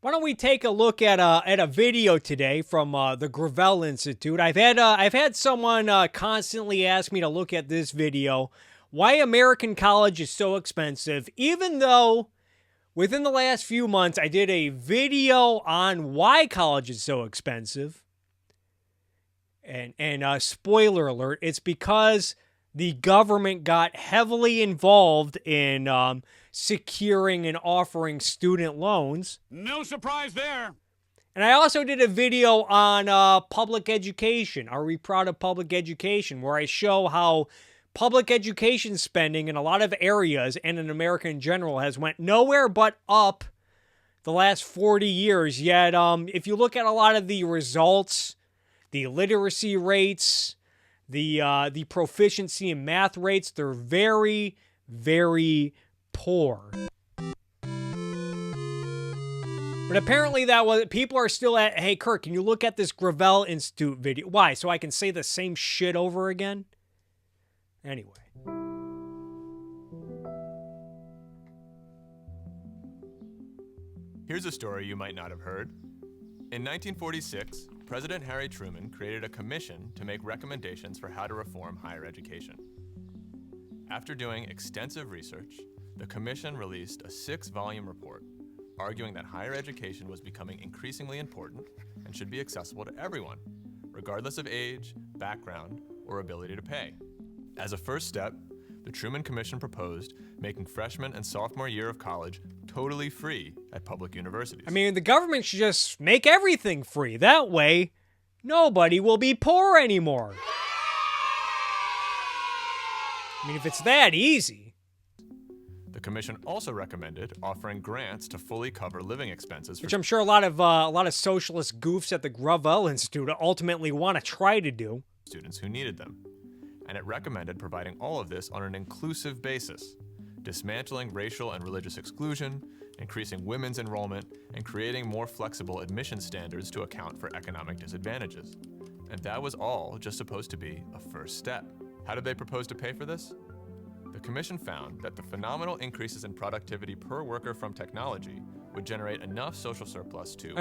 Why don't we take a look at a video today from the Gravel Institute? I've had someone constantly ask me to look at this video, why American college is so expensive, even though within the last few months I did a video on why college is so expensive. And spoiler alert, it's because the government got heavily involved in securing and offering student loans. No surprise there. And I also did a video on public education. Are we proud of public education? Where I show how public education spending in a lot of areas and in America in general has went nowhere but up the last 40 years. Yet, if you look at a lot of the results, the literacy rates, the proficiency in math rates, they're very, very poor. But apparently people are still at, hey, Kirk, can you look at this Gravel Institute video? Why? So I can say the same shit over again? Anyway. Here's a story you might not have heard. In 1946, President Harry Truman created a commission to make recommendations for how to reform higher education. After doing extensive research, the commission released a 6-volume report arguing that higher education was becoming increasingly important and should be accessible to everyone, regardless of age, background, or ability to pay. As a first step, the Truman Commission proposed making freshman and sophomore year of college totally free at public universities. I mean, the government should just make everything free. That way, nobody will be poor anymore. I mean, if it's that easy. The commission also recommended offering grants to fully cover living expenses for which I'm sure a lot of socialist goofs at the Gravel Institute ultimately want to try to do. Students who needed them. And it recommended providing all of this on an inclusive basis, dismantling racial and religious exclusion, increasing women's enrollment, and creating more flexible admission standards to account for economic disadvantages. And that was all just supposed to be a first step. How did they propose to pay for this? The commission found that the phenomenal increases in productivity per worker from technology would generate enough social surplus to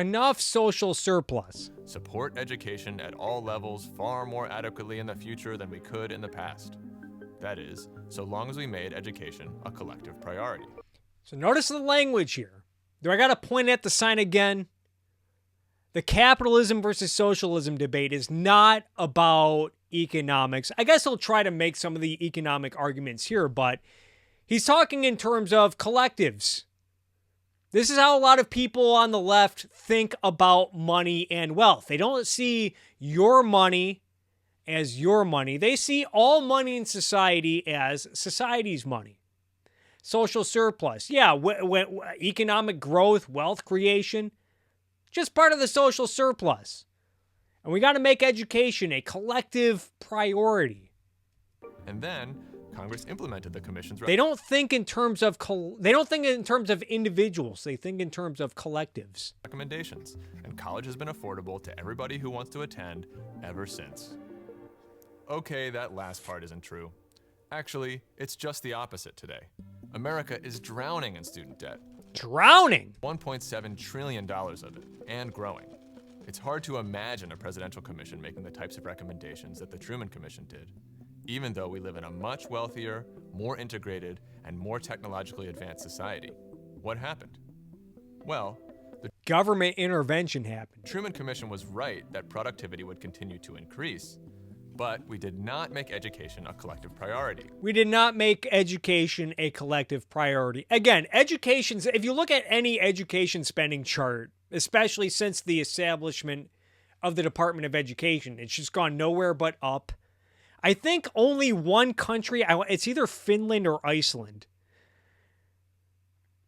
support education at all levels far more adequately in the future than we could in the past. That is, so long as we made education a collective priority. So notice the language here. Do I got to point at the sign again? The capitalism versus socialism debate is not about economics. I guess he'll try to make some of the economic arguments here, but he's talking in terms of collectives. This is how a lot of people on the left think about money and wealth. They don't see your money as your money. They see all money in society as society's money. Social surplus. Yeah, economic growth, wealth creation, just part of the social surplus. And we got to make education a collective priority. And then Congress implemented the commission's They don't think in terms of individuals. They think in terms of collectives. recommendations, and college has been affordable to everybody who wants to attend ever since. Okay, that last part isn't true. Actually, it's just the opposite today. America is drowning in student debt. Drowning? $1.7 trillion of it, and growing. It's hard to imagine a presidential commission making the types of recommendations that the Truman Commission did, even though we live in a much wealthier, more integrated, and more technologically advanced society. What happened? Well, the Government intervention happened. Truman Commission was right that productivity would continue to increase, but we did not make education a collective priority. We did not make education a collective priority. Again, if you look at any education spending chart, especially since the establishment of the Department of Education, it's just gone nowhere but up. I think only one country, it's either Finland or Iceland,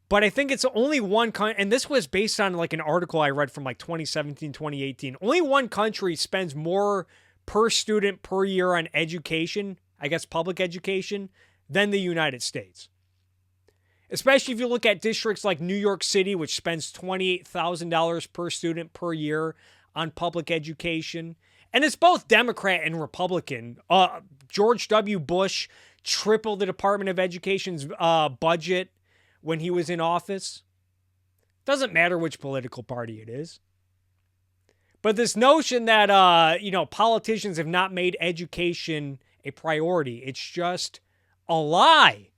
but I think it's only one country, and this was based on like an article I read from like 2017, 2018. Only one country spends more per student per year on education, I guess public education, than the United States. Especially if you look at districts like New York City, which spends $28,000 per student per year on public education. And it's both Democrat and Republican. George W. Bush tripled the Department of Education's budget when he was in office. Doesn't matter which political party it is. But this notion that, politicians have not made education a priority, it's just a lie.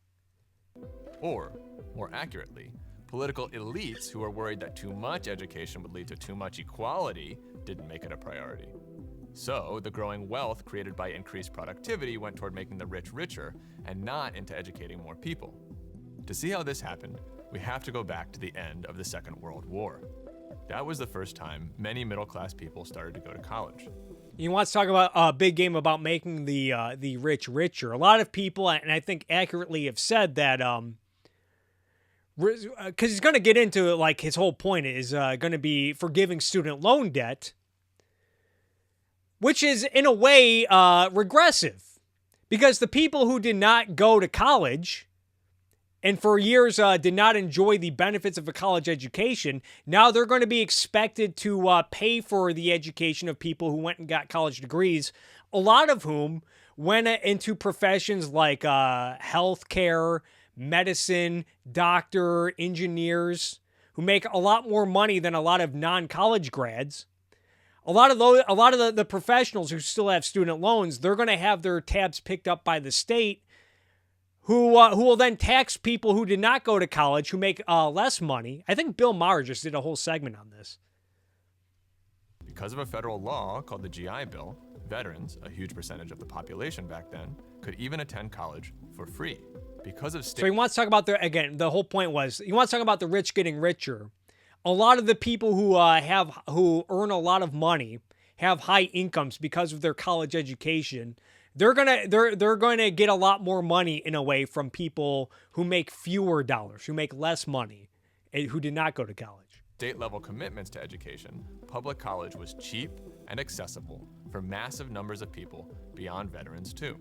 Or, more accurately, political elites who were worried that too much education would lead to too much equality didn't make it a priority. So, the growing wealth created by increased productivity went toward making the rich richer and not into educating more people. To see how this happened, we have to go back to the end of the Second World War. That was the first time many middle-class people started to go to college. You want to talk about a big game about making the rich richer. A lot of people, and I think accurately, have said that, because he's going to get into it, like his whole point is going to be forgiving student loan debt, which is in a way regressive, because the people who did not go to college and for years did not enjoy the benefits of a college education, now they're going to be expected to pay for the education of people who went and got college degrees, a lot of whom went into professions like healthcare, medicine, doctor, engineers, who make a lot more money than a lot of non-college grads. A lot of the professionals who still have student loans, they're going to have their tabs picked up by the state, who will then tax people who did not go to college, who make less money. I think Bill Maher just did a whole segment on this. Because of a federal law called the GI Bill, veterans, a huge percentage of the population back then, could even attend college for free. Because of So he wants to talk about the whole point was, he wants to talk about the rich getting richer. A lot of the people who earn a lot of money, have high incomes because of their college education, they're gonna get a lot more money in a way from people who make fewer dollars, who make less money, and who did not go to college. State-level commitments to education, public college was cheap and accessible for massive numbers of people beyond veterans too.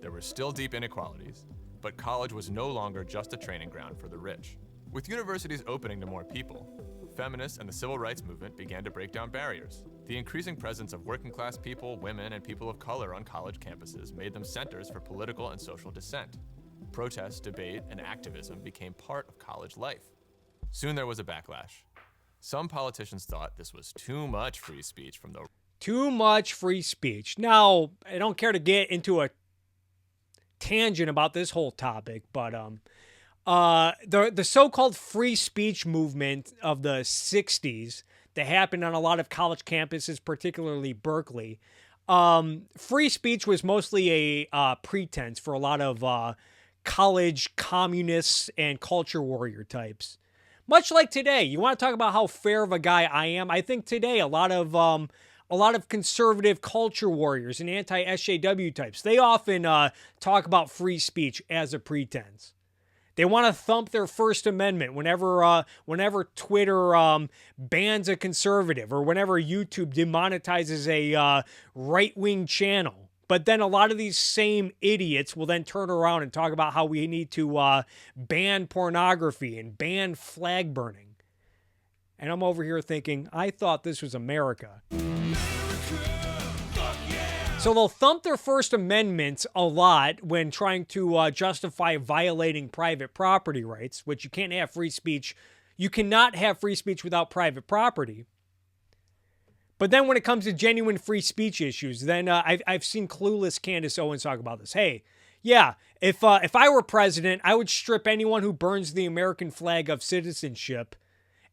There were still deep inequalities, but college was no longer just a training ground for the rich. With universities opening to more people, feminists and the civil rights movement began to break down barriers. The increasing presence of working-class people, women, and people of color on college campuses made them centers for political and social dissent. Protest, debate, and activism became part of college life. Soon there was a backlash. Some politicians thought this was too much free speech from the... Too much free speech. Now, I don't care to get into a tangent about this whole topic, but the so-called free speech movement of the 60s that happened on a lot of college campuses, particularly Berkeley, free speech was mostly a pretense for a lot of college communists and culture warrior types. Much like today, you want to talk about how fair of a guy I am? I think today a lot of conservative culture warriors and anti-SJW types, they often talk about free speech as a pretense. They want to thump their First Amendment whenever Twitter bans a conservative or whenever YouTube demonetizes a right-wing channel. But then a lot of these same idiots will then turn around and talk about how we need to ban pornography and ban flag burning. And I'm over here thinking, I thought this was America. So they'll thump their First Amendment a lot when trying to justify violating private property rights, which you can't have free speech. You cannot have free speech without private property. But then when it comes to genuine free speech issues, then I've seen clueless Candace Owens talk about this. Hey, yeah, if I were president, I would strip anyone who burns the American flag of citizenship,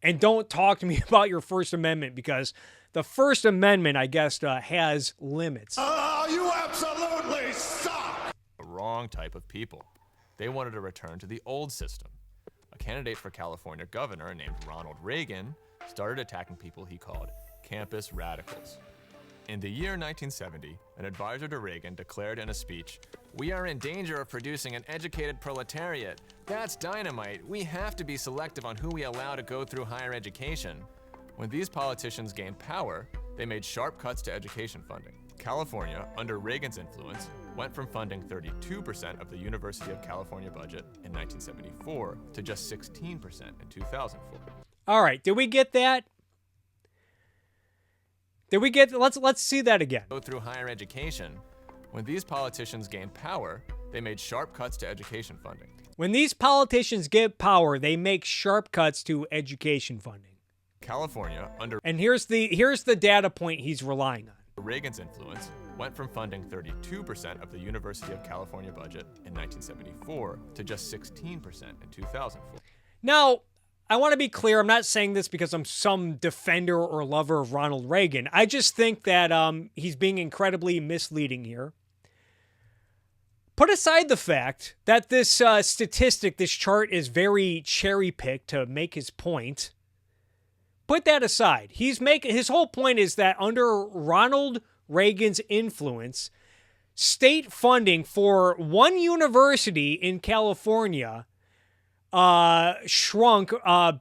and don't talk to me about your First Amendment, because the First Amendment, I guess, has limits. Oh, you absolutely suck! The wrong type of people. They wanted to return to the old system. A candidate for California governor named Ronald Reagan started attacking people he called campus radicals. In the year 1970, an advisor to Reagan declared in a speech, "We are in danger of producing an educated proletariat. That's dynamite. We have to be selective on who we allow to go through higher education." When these politicians gained power, they made sharp cuts to education funding. California, under Reagan's influence, went from funding 32% of the University of California budget in 1974 to just 16% in 2004. All right, did we get that? Let's see that again. Go through higher education. When these politicians gained power, they made sharp cuts to education funding. When these politicians get power, they make sharp cuts to education funding. California, under And here's the data point he's relying on. Reagan's influence, went from funding 32% of the University of California budget in 1974 to just 16% in 2004. Now, I want to be clear. I'm not saying this because I'm some defender or lover of Ronald Reagan. I just think that he's being incredibly misleading here. Put aside the fact that this statistic, this chart is very cherry-picked to make his point. Put that aside. His whole point is that under Ronald Reagan's influence, state funding for one university in California shrunk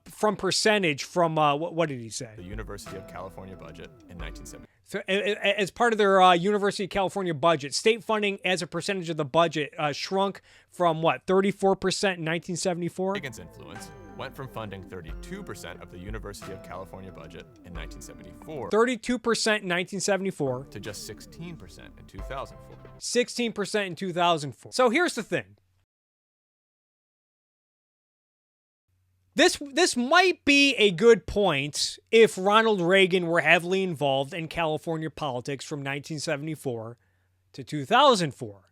from percentage from, what did he say? The University of California budget in 1970. So, as part of their University of California budget, state funding as a percentage of the budget shrunk from, 34% in 1974? Reagan's influence went from funding 32% of the University of California budget in 1974 32% in 1974 to just 16% in 2004. 16% in 2004. So here's the thing. This might be a good point if Ronald Reagan were heavily involved in California politics from 1974 to 2004.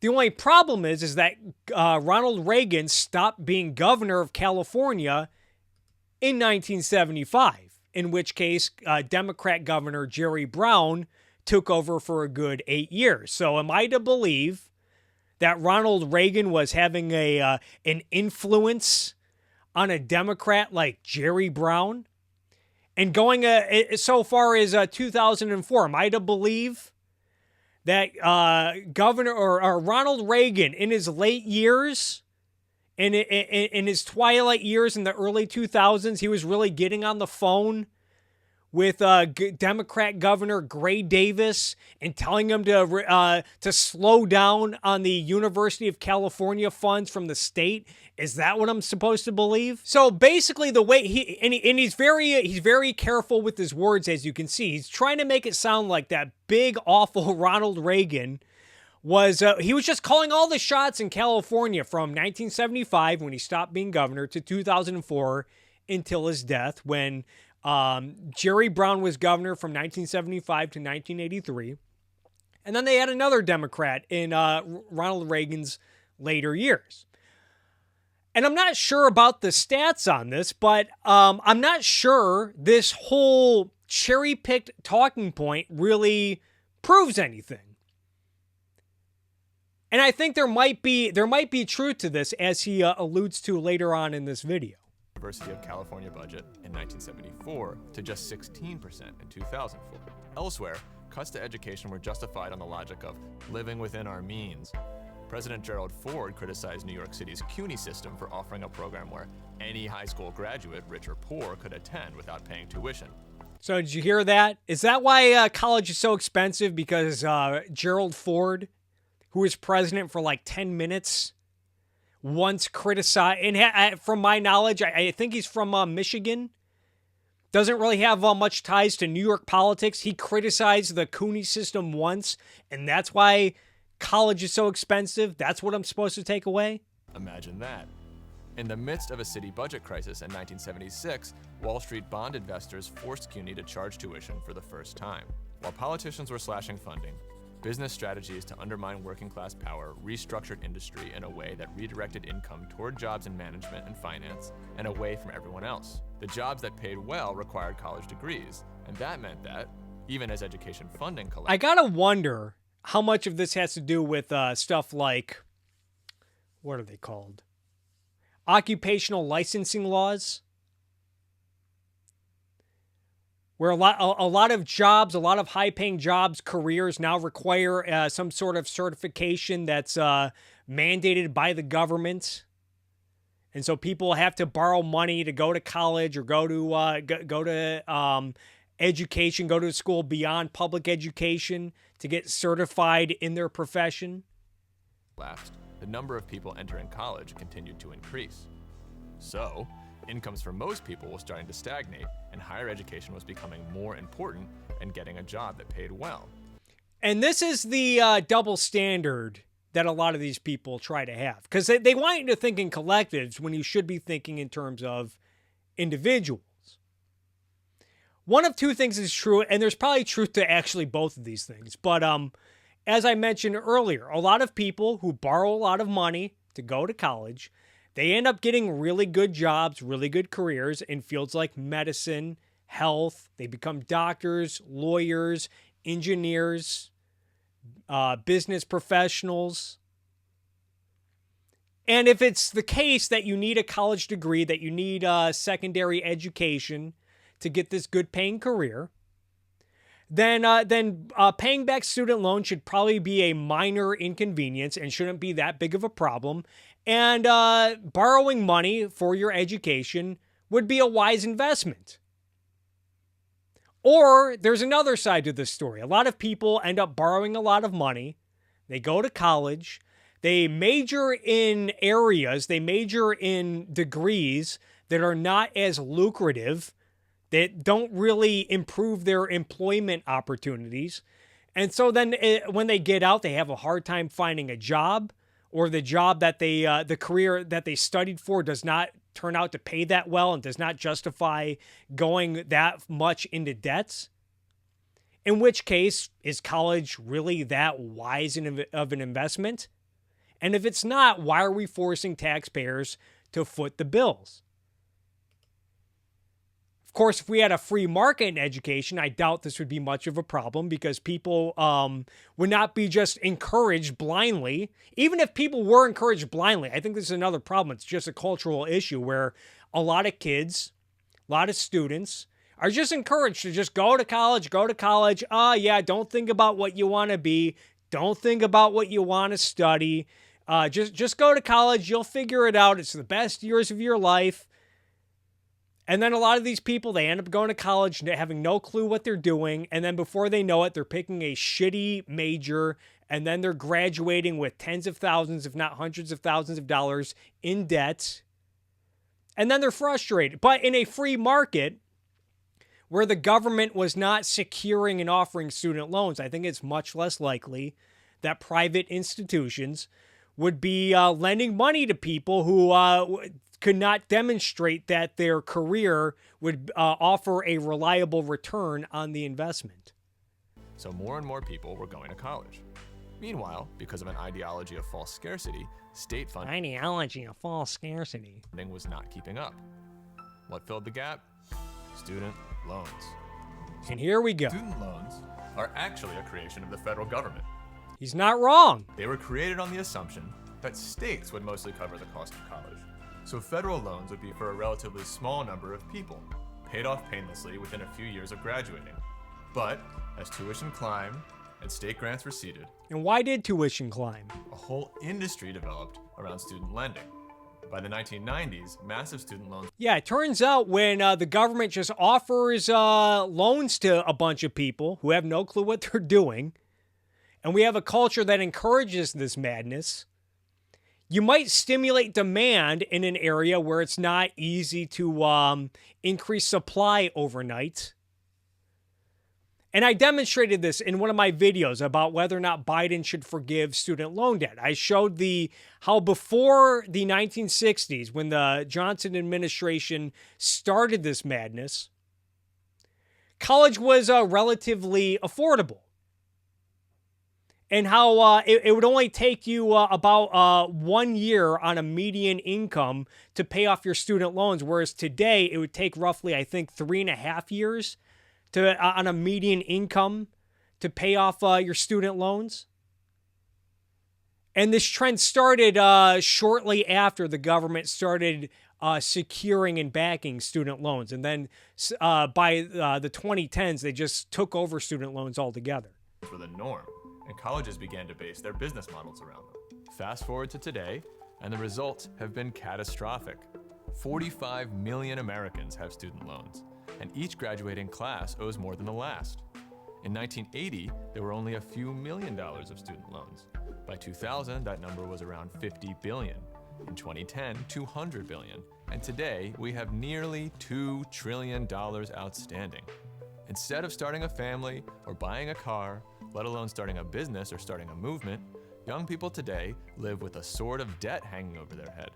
The only problem is that Ronald Reagan stopped being governor of California in 1975, in which case Democrat Governor Jerry Brown took over for a good 8 years. So am I to believe that Ronald Reagan was having an influence on a Democrat like Jerry Brown? And going so far as 2004, am I to believe that Governor or Ronald Reagan in his late years, in his twilight years in the early 2000s, he was really getting on the phone with Democrat Governor Gray Davis and telling him to slow down on the University of California funds from the state? Is that what I'm supposed to believe? So basically, the way he's very careful with his words, as you can see. He's trying to make it sound like that big awful Ronald Reagan was he was just calling all the shots in California from 1975 when he stopped being governor to 2004 until his death, when Jerry Brown was governor from 1975 to 1983. And then they had another Democrat in Ronald Reagan's later years. And I'm not sure about the stats on this, but I'm not sure this whole cherry-picked talking point really proves anything. And I think there might be truth to this, as he alludes to later on in this video. University of California budget in 1974 to just 16% in 2004. Elsewhere, cuts to education were justified on the logic of living within our means. President Gerald Ford criticized New York City's CUNY system for offering a program where any high school graduate, rich or poor, could attend without paying tuition. So did you hear that? Is that why college is so expensive? Because Gerald Ford, who was president for like 10 minutes, once criticized, and from my knowledge, I think he's from Michigan, doesn't really have much ties to New York politics. He criticized the CUNY system once, and that's why college is so expensive. That's what I'm supposed to take away? Imagine that. In the midst of a city budget crisis in 1976, Wall Street bond investors forced CUNY to charge tuition for the first time. While politicians were slashing funding, business strategies to undermine working-class power restructured industry in a way that redirected income toward jobs in management and finance and away from everyone else. The jobs that paid well required college degrees, and that meant that, even as education funding collapsed... I gotta wonder how much of this has to do with stuff like, what are they called? Occupational licensing laws, where a lot of jobs, a lot of high-paying jobs, careers now require some sort of certification that's mandated by the government, and so people have to borrow money to go to college or go to education, go to school beyond public education to get certified in their profession. The number of people entering college continued to increase. So, incomes for most people were starting to stagnate, and higher education was becoming more important and getting a job that paid well. And this is the double standard that a lot of these people try to have. Because they want you to think in collectives when you should be thinking in terms of individuals. One of two things is true, and there's probably truth to actually both of these things. But as I mentioned earlier, a lot of people who borrow a lot of money to go to college, they end up getting really good jobs, really good careers in fields like medicine, health. They become doctors, lawyers, engineers, business professionals. And if it's the case that you need a college degree, that you need a secondary education to get this good paying career, then paying back student loans should probably be a minor inconvenience and shouldn't be that big of a problem. And borrowing money for your education would be a wise investment. Or there's another side to this story. A lot of people end up borrowing a lot of money. They go to college. They major in areas, they major in degrees that are not as lucrative, that don't really improve their employment opportunities. And so then when they get out, they have a hard time finding a job, or the job that the career that they studied for does not turn out to pay that well and does not justify going that much into debts. In which case, is college really that wise of an investment? And if it's not, why are we forcing taxpayers to foot the bills? Of course, if we had a free market in education, I doubt this would be much of a problem, because people would not be just encouraged blindly. Even if people were encouraged blindly, I think this is another problem. It's just a cultural issue where a lot of kids, a lot of students are just encouraged to just go to college, yeah, don't think about what you want to be. Don't think about what you want to study. Just go to college. You'll figure it out. It's the best years of your life. And then a lot of these people, they end up going to college having no clue what they're doing. And then before they know it, they're picking a shitty major. And then they're graduating with tens of thousands, if not hundreds of thousands of dollars in debt. And then they're frustrated. But in a free market where the government was not securing and offering student loans, I think it's much less likely that private institutions would be lending money to people who could not demonstrate that their career would offer a reliable return on the investment. So more and more people were going to college. Meanwhile, because of an ideology of false scarcity, state funding was not keeping up. What filled the gap? Student loans. And here we go. Student loans are actually a creation of the federal government. He's not wrong. They were created on the assumption that states would mostly cover the cost of college. So federal loans would be for a relatively small number of people, paid off painlessly within a few years of graduating. But as tuition climbed and state grants receded, And why did tuition climb? a whole industry developed around student lending. By the 1990s, massive student loans Yeah, it turns out when the government just offers loans to a bunch of people who have no clue what they're doing, and we have a culture that encourages this madness, you might stimulate demand in an area where it's not easy to increase supply overnight. And I demonstrated this in one of my videos about whether or not Biden should forgive student loan debt. I showed how before the 1960s, when the Johnson administration started this madness, college was relatively affordable. And how it would only take you about 1 year on a median income to pay off your student loans, whereas today it would take roughly, I think, 3.5 years on a median income to pay off your student loans. And this trend started shortly after the government started securing and backing student loans. And then by the 2010s, they just took over student loans altogether. were the norm, and colleges began to base their business models around them. Fast forward to today, and the results have been catastrophic. 45 million Americans have student loans, and each graduating class owes more than the last. In 1980, there were only a few $1 million of student loans. By 2000, that number was around 50 billion. In 2010, 200 billion. And today, we have nearly $2 trillion outstanding. Instead of starting a family or buying a car, let alone starting a business or starting a movement, Young people today live with a sword of debt hanging over their head.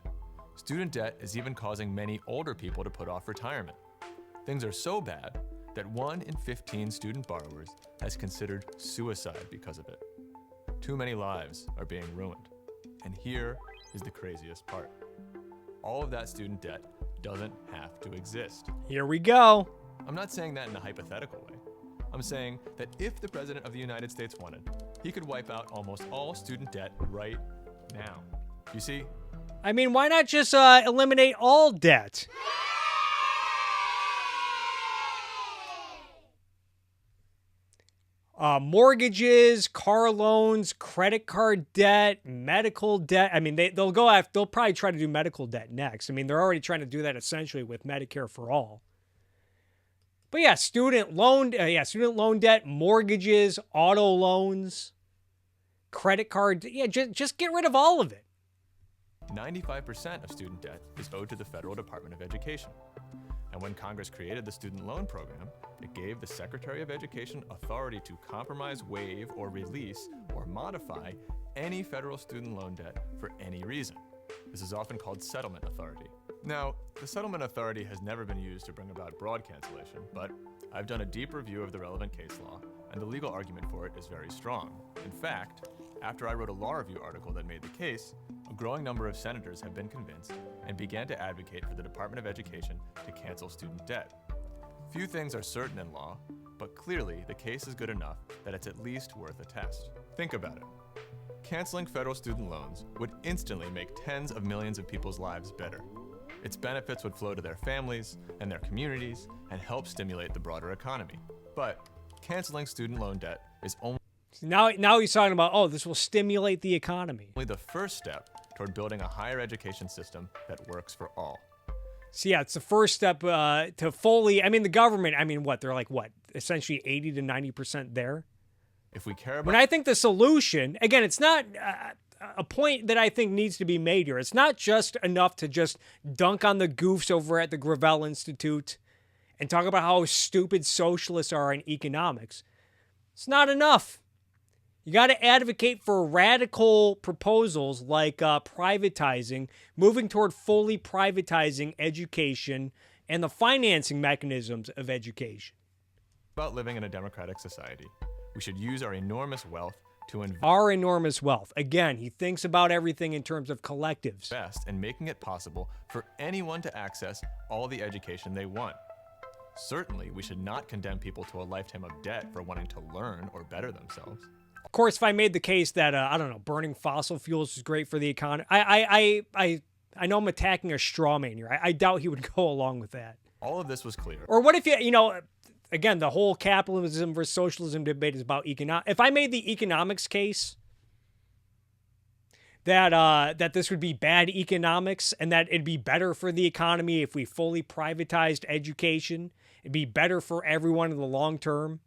Student debt is even causing many older people to put off retirement. Things are so bad that 1 in 15 student borrowers has considered suicide because of it. Too many lives are being ruined. And here is the craziest part. All of that student debt doesn't have to exist. Here we go. I'm not saying that in a hypothetical way. I'm saying that if the President of the United States wanted, he could wipe out almost all student debt right now. You see? I mean, why not just eliminate all debt? Mortgages, car loans, credit card debt, medical debt. I mean, they'll probably try to do medical debt next. I mean, they're already trying to do that essentially with Medicare for all. But yeah, student loan debt, mortgages, auto loans, credit card. Yeah, just get rid of all of it. 95% of student debt is owed to the Federal Department of Education. And when Congress created the student loan program, it gave the Secretary of Education authority to compromise, waive, or release, or modify any federal student loan debt for any reason. This is often called settlement authority. Now, the settlement authority has never been used to bring about broad cancellation, but I've done a deep review of the relevant case law, and the legal argument for it is very strong. In fact, after I wrote a law review article that made the case, a growing number of senators have been convinced and began to advocate for the Department of Education to cancel student debt. Few things are certain in law, but clearly the case is good enough that it's at least worth a test. Think about it. Canceling federal student loans would instantly make tens of millions of people's lives better. Its benefits would flow to their families and their communities and help stimulate the broader economy. But canceling student loan debt is only Now he's talking about, oh, this will stimulate the economy. the first step toward building a higher education system that works for all. So yeah, it's the first step to fully, I mean, the government, they're like, essentially 80 to 90% there? If we care When about I think the solution, again, it's not a point that I think needs to be made here. It's not just enough to just dunk on the goofs over at the Gravel Institute and talk about how stupid socialists are in economics. It's not enough. You got to advocate for radical proposals like privatizing, moving toward fully privatizing education and the financing mechanisms of education. living in a democratic society, we should use our enormous wealth to Our enormous wealth. Again, he thinks about everything in terms of collectives. invest in making it possible for anyone to access all the education they want. Certainly, we should not condemn people to a lifetime of debt for wanting to learn or better themselves. Of course, if I made the case that, burning fossil fuels is great for the economy, I know I'm attacking a straw man here. I doubt he would go along with that. All of this was clear. Or what if again, the whole capitalism versus socialism debate is about economics. If I made the economics case that this would be bad economics and that it'd be better for the economy if we fully privatized education, it'd be better for everyone in the long term.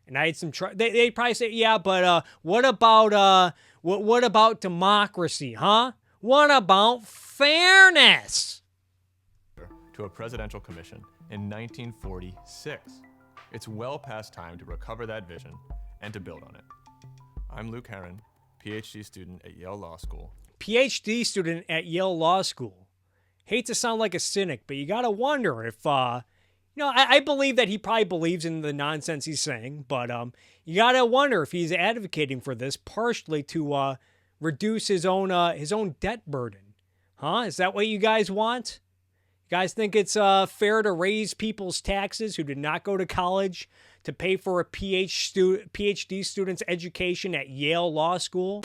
And I had some they'd probably say, yeah, but what about democracy, huh? What about fairness? To a presidential commission in 1946. It's well past time to recover that vision and to build on it. I'm Luke Herron, PhD student at Yale Law School. PhD student at Yale Law School. Hate to sound like a cynic, but you got to wonder if, I believe that he probably believes in the nonsense he's saying, but you got to wonder if he's advocating for this partially to reduce his own debt burden. Huh? Is that what you guys want? You guys think it's fair to raise people's taxes who did not go to college to pay for a PhD student's education at Yale Law School?